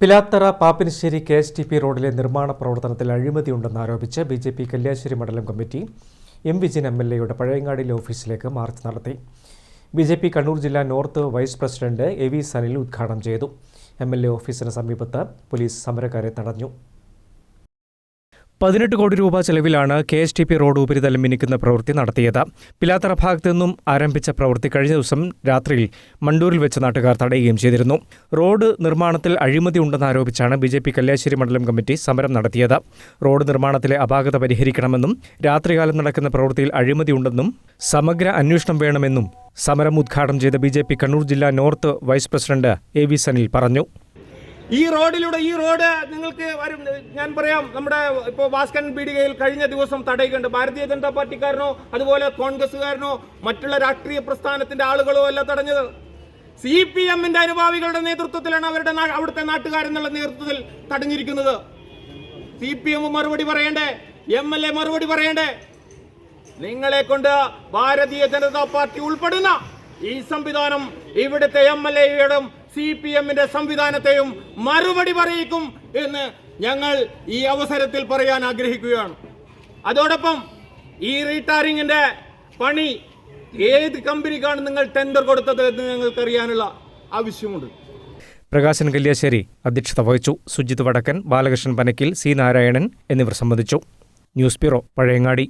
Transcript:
Pilathara Pappinisseri KSTP റോഡിലെ നിർമ്മാണ പ്രവർത്തനത്തിൽ അഴിമതിയുണ്ടെന്ന് ആരോപിച്ച് BJP കല്യാശ്ശേരി മണ്ഡലം കമ്മിറ്റി M. വിജിൻ MLAയുടെ പഴയങ്ങാടിയിലെ ഓഫീസിലേക്ക് മാർച്ച് നടത്തി. BJP കണ്ണൂർ ജില്ലാ north vice president AV Sanil ഉദ്ഘാടനം ചെയ്തു. MLA ഓഫീസിന് സമീപത്ത് പോലീസ് സമരക്കാരെ തടഞ്ഞു. 18 കോടി രൂപ ചെലവിലാണ് KSTP റോഡ് ഉപരിതലം മിനുക്കുന്ന പ്രവൃത്തി നടത്തിയത്. പിലാത്തറ ഭാഗത്തു നിന്നും ആരംഭിച്ച പ്രവൃത്തി കഴിഞ്ഞ ദിവസം രാത്രിയിൽ മണ്ടൂരിൽ വെച്ച് നാട്ടുകാർ തടയുകയും ചെയ്തിരുന്നു. റോഡ് നിർമ്മാണത്തിൽ അഴിമതി ഉണ്ടെന്നാരോപിച്ചാണ് BJP കല്യാശ്ശേരി മണ്ഡലം കമ്മിറ്റി സമരം നടത്തിയത്. റോഡ് നിർമ്മാണത്തിലെ അപാകത പരിഹരിക്കണമെന്നും രാത്രികാലം നടക്കുന്ന പ്രവൃത്തിയിൽ അഴിമതിയുണ്ടെന്നും സമഗ്ര അന്വേഷണം വേണമെന്നും സമരം ഉദ്ഘാടനം ചെയ്ത BJP കണ്ണൂർ ജില്ലാ north vice president AV Sanil പറഞ്ഞു. ഈ റോഡ് നിങ്ങൾക്ക് വരും. ഞാൻ പറയാം, നമ്മുടെ ഇപ്പോൾ ഭാസ്കരൻ പീടികയിൽ കഴിഞ്ഞ ദിവസം തടയുകയുണ്ട്. ഭാരതീയ ജനതാ പാർട്ടിക്കാരനോ അതുപോലെ കോൺഗ്രസ്സുകാരനോ മറ്റുള്ള രാഷ്ട്രീയ പ്രസ്ഥാനത്തിന്റെ ആളുകളോ അല്ല തടഞ്ഞത്. CPM-ന്റെ അനുഭാവികളുടെ നേതൃത്വത്തിലാണ് അവിടുത്തെ നാട്ടുകാരെന്നുള്ള നേതൃത്വത്തിൽ തടഞ്ഞിരിക്കുന്നത്. CPM മറുപടി പറയണ്ടേ, MLA മറുപടി പറയണ്ടേ? നിങ്ങളെ കൊണ്ട് ഭാരതീയ ജനതാ പാർട്ടി ഉൾപ്പെടുന്ന ഈ സംവിധാനം ഇവിടുത്തെ MLA-യുടെ CPM-ന്റെ സംവിധാനത്തെയും മറുപടി പറയിക്കും എന്ന് ഞങ്ങൾ ഈ അവസരത്തിൽ പറയാൻ ആഗ്രഹിക്കുകയാണ്. അതോടൊപ്പം ഈ റീടാറിങ്ങിന്റെ പണി ഏത് കമ്പനിക്കാണ് നിങ്ങൾ ടെൻഡർ കൊടുത്തത് എന്ന് ഞങ്ങൾക്കറിയാനുള്ള ആവശ്യമുണ്ട്. പ്രകാശൻ കല്യാശ്ശേരി അധ്യക്ഷത വഹിച്ചു. സുജിത് വടക്കൻ, ബാലകൃഷ്ണൻ പനക്കിൽ, C. നാരായണൻ എന്നിവർ സംബന്ധിച്ചു. News bureau, Pazhayangadi.